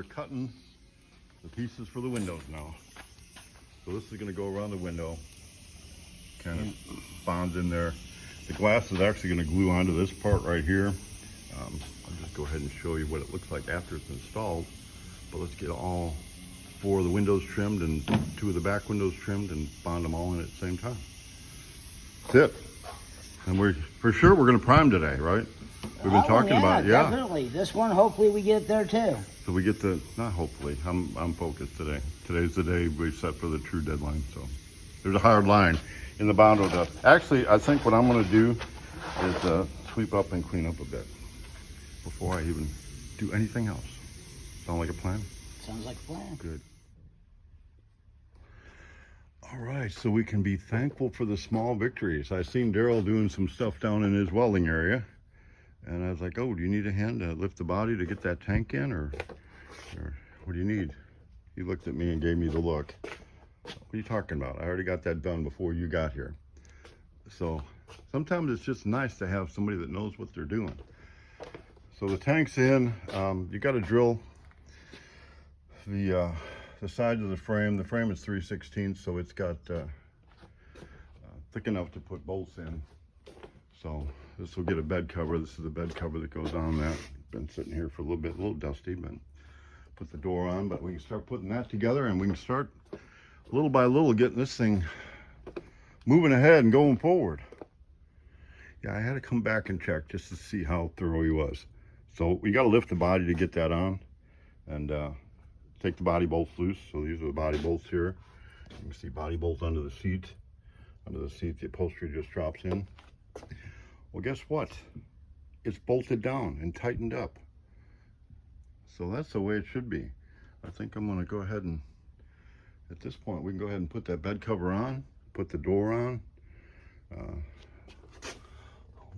they're cutting the pieces for the windows now. So this is going to go around the window, kind of bonds in there. The glass is actually going to glue onto this part right here. I'll just go ahead and show you what it looks like after it's installed. But let's get all 4 of the windows trimmed and 2 of the back windows trimmed and bond them all in at the same time. That's it. And for sure we're going to prime today, right? We've been talking about it. Yeah, definitely. This one, hopefully we get there too. So we get not hopefully, I'm focused today. Today's the day we set for the true deadline. So there's a hard line in the bondo dust. Actually, I think what I'm going to do is sweep up and clean up a bit before I even do anything else. Sound like a plan? Sounds like a plan. Good. All right, so we can be thankful for the small victories. I seen Daryl doing some stuff down in his welding area, and I was like, oh, do you need a hand to lift the body to get that tank in, or what do you need? He looked at me and gave me the look. What are you talking about? I already got that done before you got here. So sometimes it's just nice to have somebody that knows what they're doing. So the tank's in. You got to drill the sides of the frame. The frame is 3/16, so it's got thick enough to put bolts in. So this will get a bed cover. This is the bed cover that goes on that. Been sitting here for a little dusty, but put the door on. But we can start putting that together, and we can start little by little getting this thing moving ahead and going forward. Yeah, I had to come back and check just to see how thorough he was. So we got to lift the body to get that on, and take the body bolts loose. So these are the body bolts here. You can see body bolts under the seat. Under the seat, the upholstery just drops in. Well, guess what? It's bolted down and tightened up. So that's the way it should be. I think I'm going to go ahead and, at this point, we can go ahead and put that bed cover on, put the door on.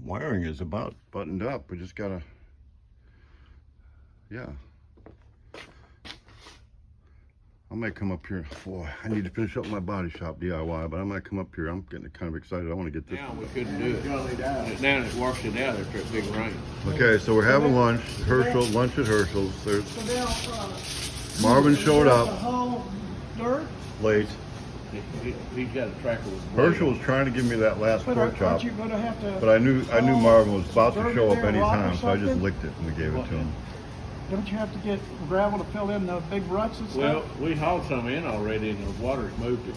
Wiring is about buttoned up. We just got to, yeah. I might come up here. Boy, I need to finish up my body shop DIY, but I might come up here. I'm getting kind of excited. I want to get this. Now we couldn't do it. Now it washed it out after a big rain. Okay, so we're having lunch. Lunch at Herschel's. There's Marvin showed up late. He's got a tractor with Herschel was trying to give me that last pork chop, you going to have to but I knew Marvin was about to show up any time, so I just licked it and we gave it to him. Don't you have to get gravel to fill in the big ruts and stuff? Well, we hauled some in already and the water's moved it.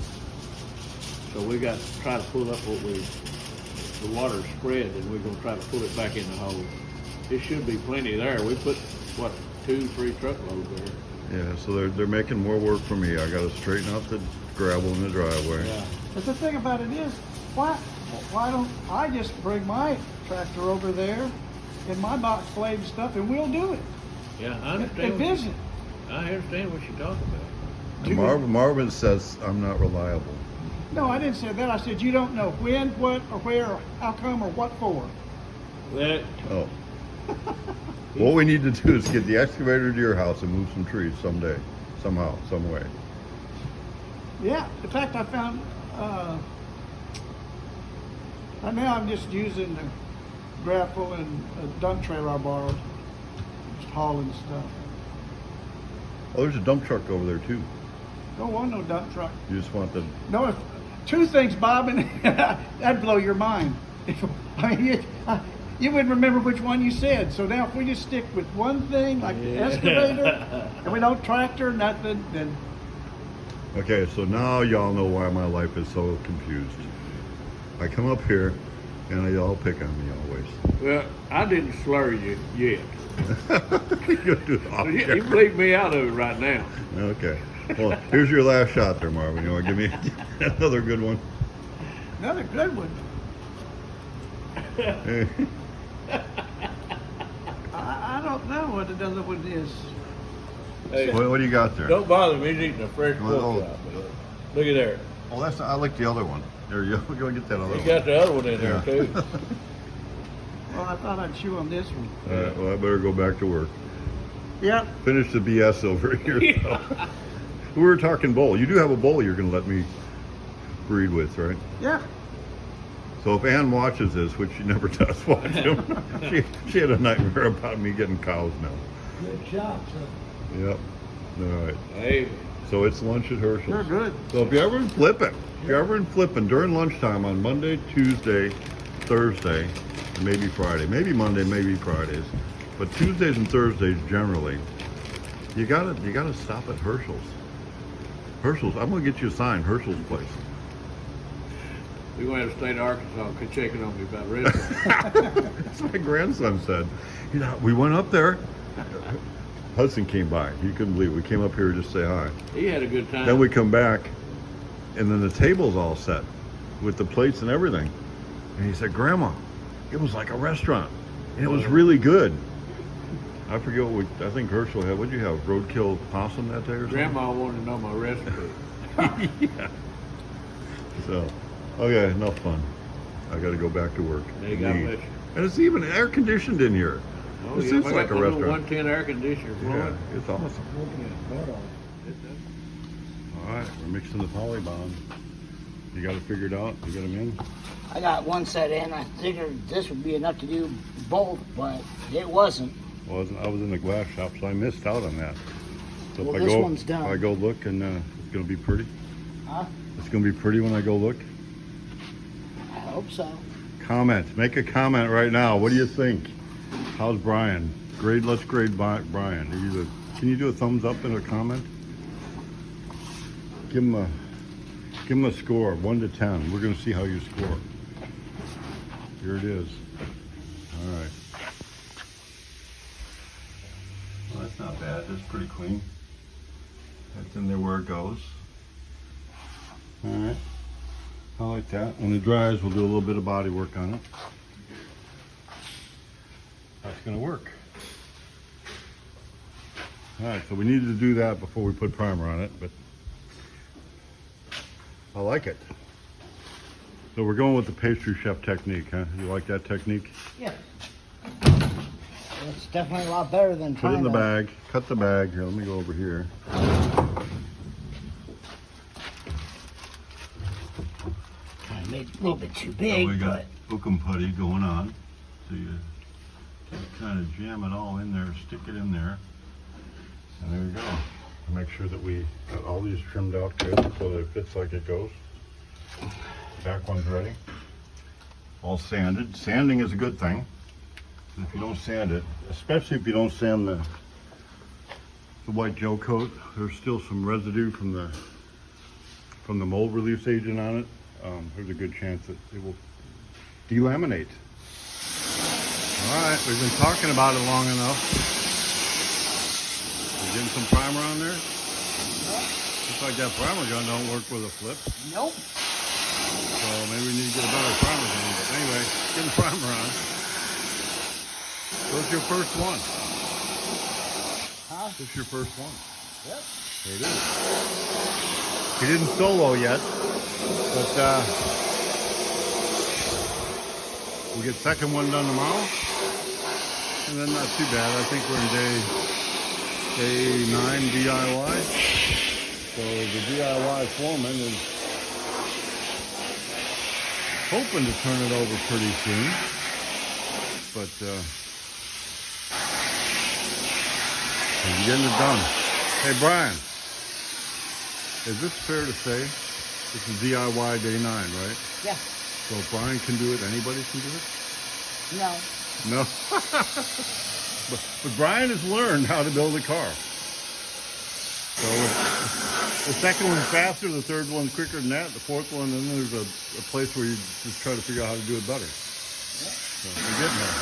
So we got to try to pull up the water spread, and we're going to try to pull it back in the hole. It should be plenty there. We put, 2-3 truckloads there. Yeah, so they're making more work for me. I got to straighten out the gravel in the driveway. Yeah. But the thing about it is, why don't I just bring my tractor over there and my box blade and stuff, and we'll do it. Yeah, I understand. And visit. I understand what you're talking about. And Marvin says I'm not reliable. No, I didn't say that. I said you don't know when, what, or where, or how come, or what for. That, Oh. What we need to do is get the excavator to your house and move some trees someday, somehow, some way. Yeah. In fact, I found. Right now, I'm just using the grapple and a dump trailer I borrowed, just hauling stuff. Oh, there's a dump truck over there too. Don't want no dump truck. You just want the. No, if, 2 things, Bob, and that'd blow your mind. I mean, you wouldn't remember which one you said. So now, if we just stick with one thing, like the excavator, and we don't tractor, nothing, then. Okay, so now y'all know why my life is so confused. I come up here, and y'all pick on me always. well, I didn't slur you yet. You do it off You camera. bleep me out of it right now. Okay. Well, here's your last shot there, Marvin. You want to give me another good one? Another good one. I don't know what another one is. Hey, What do you got there? don't bother me. He's eating a fresh Well, pork chop. Look at there. Oh, I like the other one. There you go. Go get that other He one. got the other one in there Yeah. too. Well, I thought I'd chew on this one. All right, well, I better go back to work. Yep. Finish the BS over here. We were talking bull. You do have a bull you're going to let me breed with, right? Yeah. So if Ann watches this, which she never does watch him, she had a nightmare about me getting cows now. Good job, sir. Yep. All right. Hey, So it's lunch at Herschel's. They're good. So if you're ever in Flippin, during lunchtime on Monday, Tuesday, Thursday, and maybe Friday, maybe Monday, maybe Fridays, but Tuesdays and Thursdays generally, you gotta stop at Herschel's. Herschel's. I'm gonna get you a sign. Herschel's place. we're going to have to stay to Arkansas. Quit checking on me about restaurants. That's what my grandson said. You know, we went up there. Hudson came by. He couldn't believe it. We came up here to just say hi. He had a good time. Then we come back, and then the table's all set with the plates and everything. And he said, Grandma, it was like a restaurant, and it was really good. I forget what I think Herschel had. What'd you have? Roadkill possum that day or something? Grandma wanted to know my recipe. Yeah. So, okay, enough fun. I got to go back to work. Hey, God Eat. bless you. And it's even air conditioned in here. Oh, It yeah, seems we like got a the little restaurant. 110 air conditioner Yeah, blowing. it's awesome. All right, we're mixing the polybond. You got it figured out? You got them in? I got one set in. I figured this would be enough to do both, but it wasn't. I was in the glass shop, so I missed out on that. So Well, if I this go, one's done. If I go look, and it's gonna be pretty. Huh? It's gonna be pretty when I go look. I hope so. Comment. Make a comment right now. What do you think? How's Brian? Let's grade Brian. Can you do a thumbs up and a comment? Give him a score, 1 to 10. We're gonna see how you score. Here it is. All right. Well, that's not bad. That's pretty clean. That's in there where it goes. All right. I like that. When it dries, we'll do a little bit of body work on it. That's gonna work. All right, so we needed to do that before we put primer on it, but I like it. So we're going with the pastry chef technique, huh? You like that technique? Yeah. It's definitely a lot better than Put it trying in the to... bag, cut the bag. Here, let me go over here. Kind of made it a little bit too So big, we got but ukum putty going on. So you kind of jam it all in there, stick it in there. And there you go. Make sure that we got all these trimmed out good so that it fits like it goes. Back one's ready. All sanded. Sanding is a good thing. If you don't sand it, especially if you don't sand the white gel coat, there's still some residue from the mold release agent on it. There's a good chance that it will delaminate. All right, we've been talking about it long enough. You getting some primer on there? Looks like that primer gun don't work with a flip. nope. So maybe we need to get a better primer gun. But anyway, getting primer on. So it's your first one. Huh? This is your first one. Yep. There it is. He didn't solo yet, but we'll get second one done tomorrow. And then not too bad. I think we're in day 9 DIY. So the DIY foreman is hoping to turn it over pretty soon. But I'm getting it done. Hey Brian, is this fair to say? This is DIY day 9, right? Yeah. So if Brian can do it, anybody can do it? No. No. but Brian has learned how to build a car. So the second one's faster, the third one's quicker than that, the fourth one, and then there's a place where you just try to figure out how to do it better. So we're getting there.